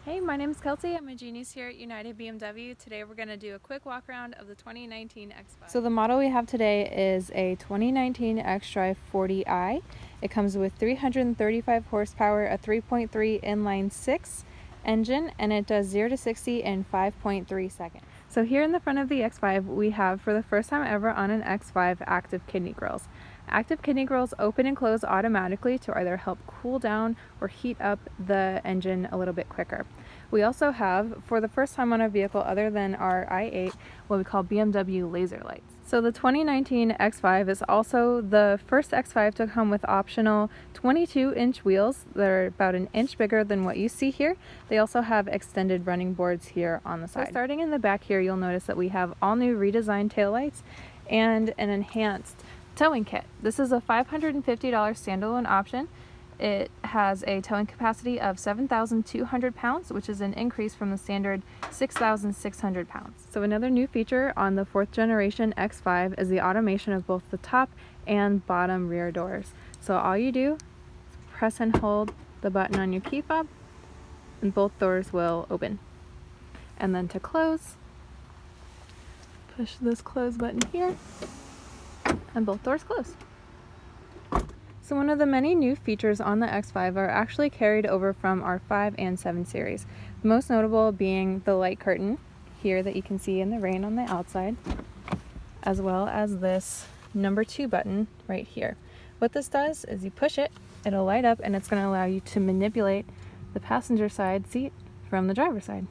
Hey, my name is Kelsey. I'm a genius here at United BMW. Today we're going to do a quick walk around of the 2019 X5. So the model we have today is a 2019 xDrive 40i. It comes with 335 horsepower, a 3.3 inline 6 engine, and it does 0 to 60 in 5.3 seconds. So here in the front of the X5, we have, for the first time ever on an X5, active kidney grills. Active kidney grills open and close automatically to either help cool down or heat up the engine a little bit quicker. We also have, for the first time on a vehicle other than our i8, what we call BMW Laser Lights. So the 2019 X5 is also the first X5 to come with optional 22-inch wheels that are about an inch bigger than what you see here. They also have extended running boards here on the side. So starting in the back here, you'll notice that we have all new redesigned taillights and an enhanced towing kit. This is a $550 standalone option. It has a towing capacity of 7,200 pounds, which is an increase from the standard 6,600 pounds. So another new feature on the 4th generation X5 is the automation of both the top and bottom rear doors. So all you do is press and hold the button on your key fob and both doors will open. And then to close, push this close button here and both doors close. So one of the many new features on the X5 are actually carried over from our 5 and 7 series. The most notable being the light curtain here that you can see in the rain on the outside, as well as this number 2 button right here. What this does is you push it, it'll light up, and it's going to allow you to manipulate the passenger side seat from the driver's side.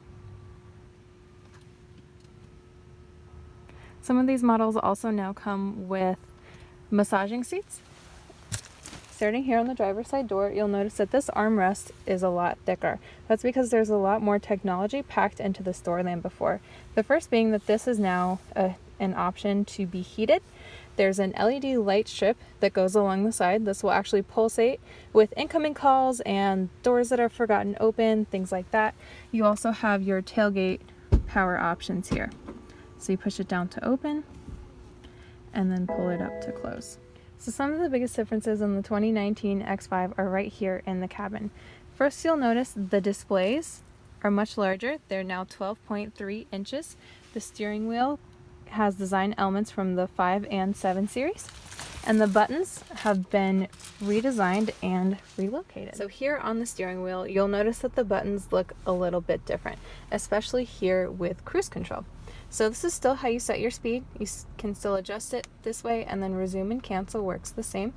Some of these models also now come with massaging seats. Starting here on the driver's side door, you'll notice that this armrest is a lot thicker. That's because there's a lot more technology packed into this door than before. The first being that this is now an option to be heated. There's an LED light strip that goes along the side. This will actually pulsate with incoming calls and doors that are forgotten open, things like that. You also have your tailgate power options here. So you push it down to open and then pull it up to close. So some of the biggest differences in the 2019 X5 are right here in the cabin. First, you'll notice the displays are much larger. They're now 12.3 inches. The steering wheel has design elements from the 5 and 7 series. And the buttons have been redesigned and relocated. So here on the steering wheel, you'll notice that the buttons look a little bit different, especially here with cruise control. So this is still how you set your speed. You can still adjust it this way, and then resume and cancel works the same.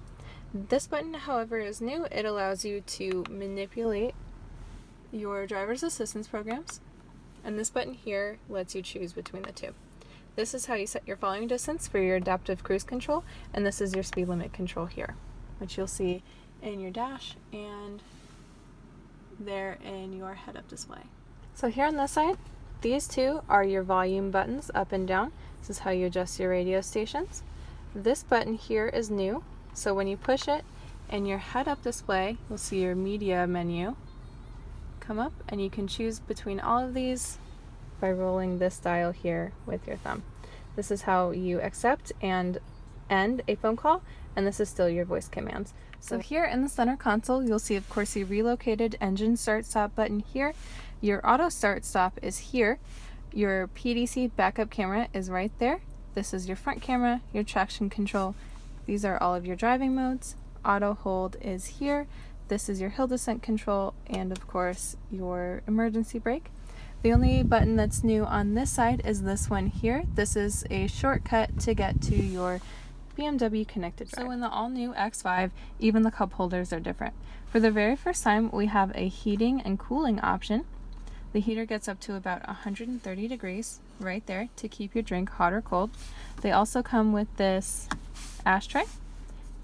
This button, however, is new. It allows you to manipulate your driver's assistance programs, and this button here lets you choose between the two. This is how you set your following distance for your adaptive cruise control, and this is your speed limit control here, which you'll see in your dash and there in your head-up display. So here on this side, these two are your volume buttons up and down. This is how you adjust your radio stations. This button here is new, so when you push it in your head-up display, you'll see your media menu come up, and you can choose between all of these by rolling this dial here with your thumb. This is how you accept and end a phone call, and this is still your voice commands. So here in the center console, you'll see, of course, the relocated engine start-stop button here. Your auto start-stop is here. Your PDC backup camera is right there. This is your front camera, your traction control. These are all of your driving modes. Auto hold is here. This is your hill descent control, and of course, your emergency brake. The only button that's new on this side is this one here. This is a shortcut to get to your BMW Connected Drive. So in the all-new X5, even the cup holders are different. For the very first time, we have a heating and cooling option. The heater gets up to about 130 degrees right there to keep your drink hot or cold. They also come with this ashtray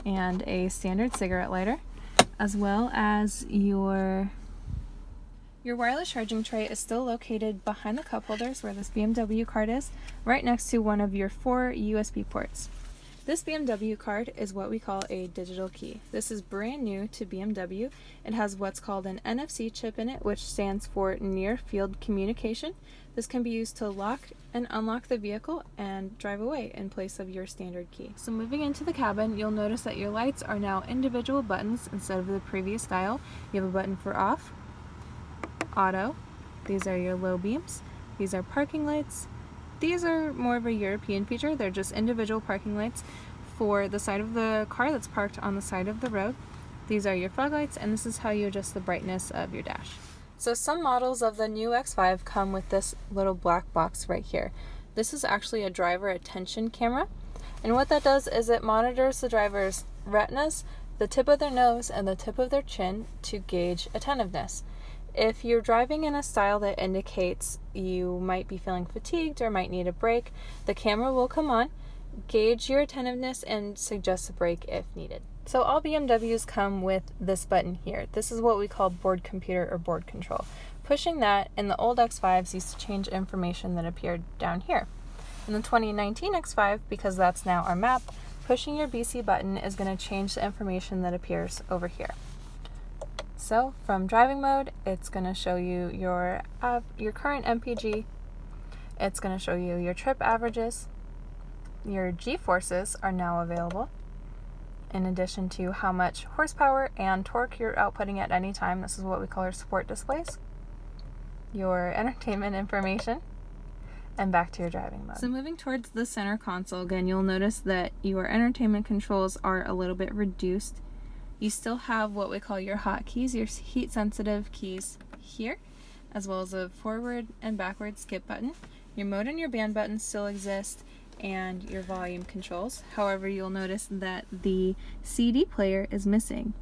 and a standard cigarette lighter, as well as your wireless charging tray is still located behind the cup holders where this BMW card is, right next to one of your 4 USB ports. This BMW card is what we call a digital key. This is brand new to BMW. It has what's called an NFC chip in it, which stands for Near Field Communication. This can be used to lock and unlock the vehicle and drive away in place of your standard key. So moving into the cabin, you'll notice that your lights are now individual buttons instead of the previous style. You have a button for off, auto, These are your low beams. These are parking lights. These are more of a European feature. They're just individual parking lights for the side of the car that's parked on the side of the road. These are your fog lights, and this is how you adjust the brightness of your dash. So some models of the new X5 come with this little black box right here. This is actually a driver attention camera, and what that does is it monitors the driver's retinas, the tip of their nose, and the tip of their chin to gauge attentiveness. If you're driving in a style that indicates you might be feeling fatigued or might need a break, the camera will come on, gauge your attentiveness, and suggest a break if needed. So all BMWs come with this button here. This is what we call board computer or board control. Pushing that in the old X5s used to change information that appeared down here. In the 2019 X5, because that's now our map, pushing your BC button is going to change the information that appears over here. So from driving mode, it's going to show you your current MPG. It's going to show you your trip averages. Your G-forces are now available, in addition to how much horsepower and torque you're outputting at any time. This is what we call our sport displays. Your entertainment information, and back to your driving mode. So moving towards the center console, again, you'll notice that your entertainment controls are a little bit reduced. You still have what we call your hotkeys, your heat sensitive keys here, as well as a forward and backward skip button. Your mode and your band buttons still exist, and your volume controls. However, you'll notice that the CD player is missing.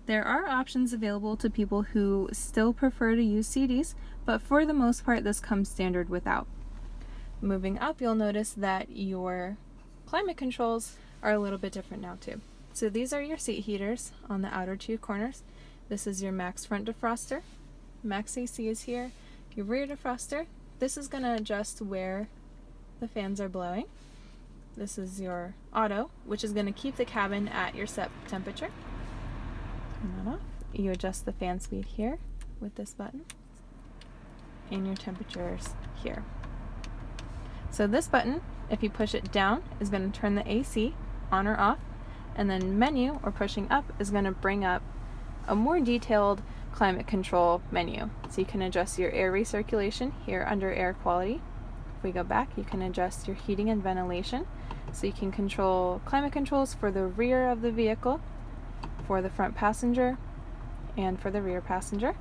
There are options available to people who still prefer to use CDs, but for the most part this comes standard without. Moving up, you'll notice that your climate controls are a little bit different now too. So these are your seat heaters on the outer two corners. This is your max front defroster. Max AC is here. Your rear defroster. This is going to adjust where the fans are blowing. This is your auto, which is going to keep the cabin at your set temperature. Turn that off. You adjust the fan speed here with this button, and your temperatures here. So this button, if you push it down, is going to turn the AC on or off, and then menu, or pushing up, is going to bring up a more detailed climate control menu. So you can adjust your air recirculation here under air quality. If we go back, you can adjust your heating and ventilation. So you can control climate controls for the rear of the vehicle, for the front passenger, and for the rear passenger.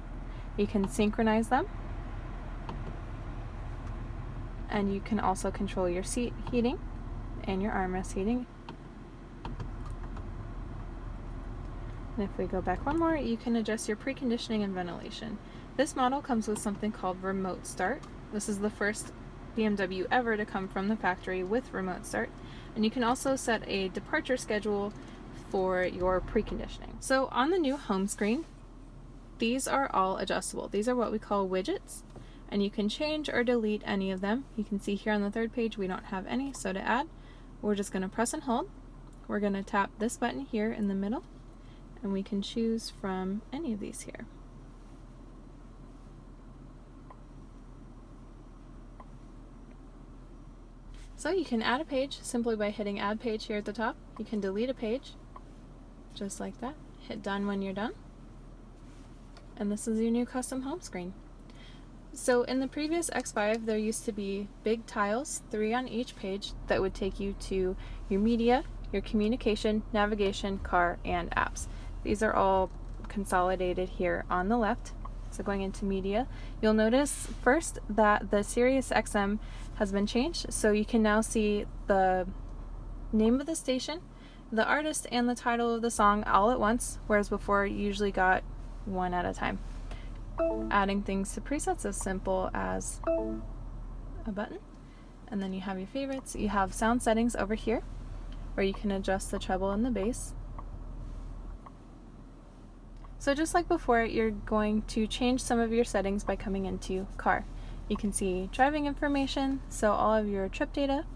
You can synchronize them. And you can also control your seat heating and your armrest heating. And if we go back one more, you can adjust your preconditioning and ventilation. This model comes with something called remote start. This is the first BMW ever to come from the factory with remote start. And you can also set a departure schedule for your preconditioning. So on the new home screen, these are all adjustable. These are what we call widgets, and you can change or delete any of them. You can see here on the third page we don't have any, so to add, we're just going to press and hold. We're going to tap this button here in the middle, and we can choose from any of these here. So you can add a page simply by hitting add page here at the top. You can delete a page just like that. Hit done when you're done. And this is your new custom home screen. So in the previous X5 there used to be big tiles, 3 on each page, that would take you to your media, your communication, navigation, car, and apps. These are all consolidated here on the left. So going into media, you'll notice first that the Sirius XM has been changed, so you can now see the name of the station, the artist, and the title of the song all at once, whereas before you usually got one at a time. Adding things to presets as simple as a button, and then you have your favorites. You have sound settings over here where you can adjust the treble and the bass. So just like before, you're going to change some of your settings by coming into car. You can see driving information, so all of your trip data.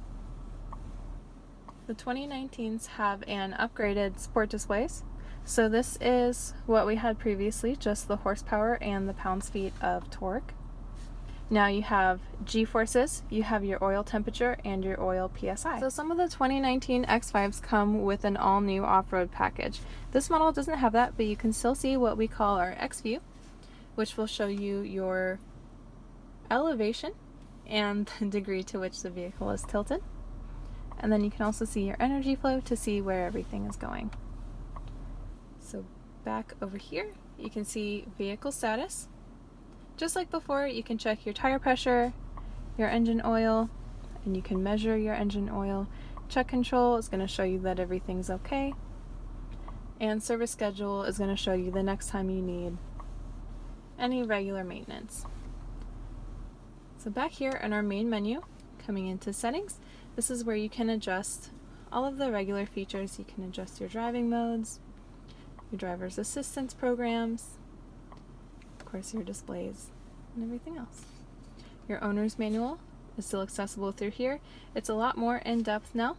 The 2019s have an upgraded sport displays. So this is what we had previously, just the horsepower and the pounds-feet of torque. Now you have G-forces, you have your oil temperature, and your oil PSI. So some of the 2019 X5s come with an all-new off-road package. This model doesn't have that, but you can still see what we call our X View, which will show you your elevation and the degree to which the vehicle is tilted. And then you can also see your energy flow to see where everything is going. So back over here, you can see vehicle status. Just like before, you can check your tire pressure, your engine oil, and you can measure your engine oil. Check control is going to show you that everything's okay. And service schedule is going to show you the next time you need any regular maintenance. So back here in our main menu, coming into settings, this is where you can adjust all of the regular features. You can adjust your driving modes, your driver's assistance programs, of course your displays, and everything else. Your owner's manual is still accessible through here. It's a lot more in-depth now.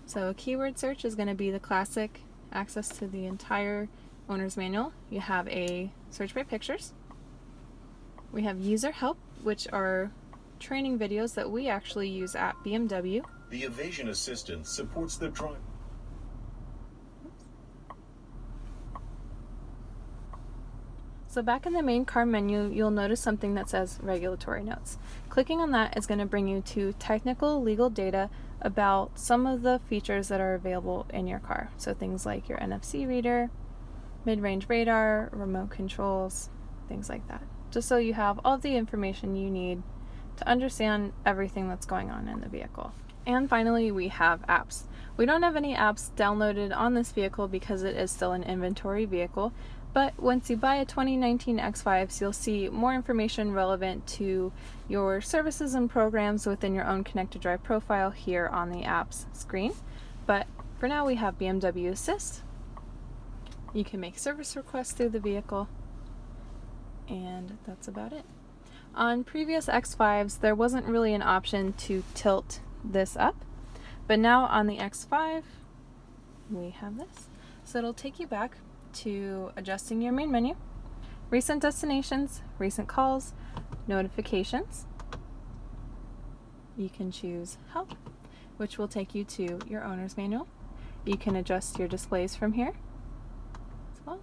So a keyword search is going to be the classic access to the entire owner's manual. You have a search by pictures. We have user help, which are training videos that we actually use at BMW. The Evasion Assistant supports the drive. So back in the main car menu, you'll notice something that says regulatory notes. Clicking on that is going to bring you to technical legal data about some of the features that are available in your car. So things like your NFC reader, mid-range radar, remote controls, things like that. Just so you have all the information you need to understand everything that's going on in the vehicle. And finally, we have apps. We don't have any apps downloaded on this vehicle because it is still an inventory vehicle, but once you buy a 2019 X5s, you'll see more information relevant to your services and programs within your own Connected Drive profile here on the apps screen. But for now, we have BMW Assist. You can make service requests through the vehicle, and that's about it. On previous X5s, there wasn't really an option to tilt this up, but now on the X5, we have this. So it'll take you back to adjusting your main menu, recent destinations, recent calls, notifications. You can choose help, which will take you to your owner's manual. You can adjust your displays from here as well.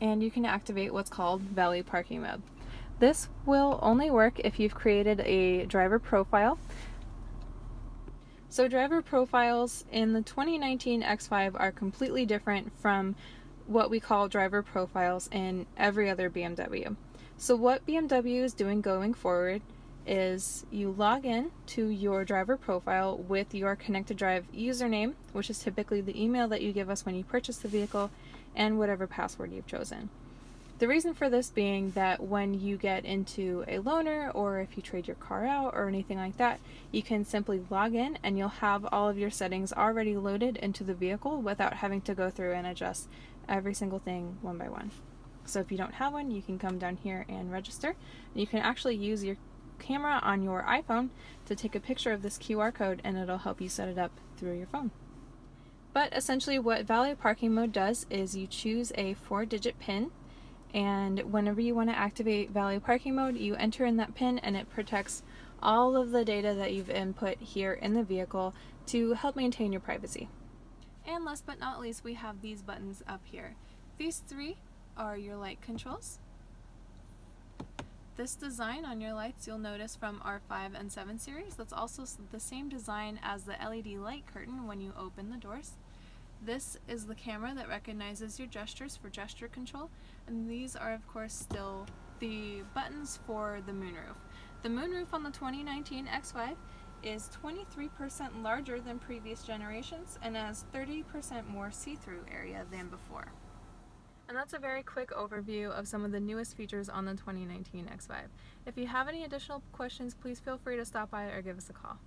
And you can activate what's called valet parking mode. This will only work if you've created a driver profile. So driver profiles in the 2019 X5 are completely different from what we call driver profiles in every other BMW. So what BMW is doing going forward is you log in to your driver profile with your Connected Drive username, which is typically the email that you give us when you purchase the vehicle, and whatever password you've chosen. The reason for this being that when you get into a loaner, or if you trade your car out or anything like that, you can simply log in and you'll have all of your settings already loaded into the vehicle without having to go through and adjust every single thing one by one. So if you don't have one, you can come down here and register. You can actually use your camera on your iPhone to take a picture of this QR code, and it'll help you set it up through your phone. But essentially what valet parking mode does is you choose a 4-digit PIN, and whenever you want to activate valet parking mode, you enter in that PIN, and it protects all of the data that you've input here in the vehicle to help maintain your privacy. And last but not least, we have these buttons up here. These three are your light controls. This design on your lights you'll notice from our 5 and 7 series. That's also the same design as the LED light curtain when you open the doors. This is the camera that recognizes your gestures for gesture control, and these are of course still the buttons for the moonroof. The moonroof on the 2019 X5 is 23% larger than previous generations and has 30% more see-through area than before. And that's a very quick overview of some of the newest features on the 2019 X5. If you have any additional questions, please feel free to stop by or give us a call.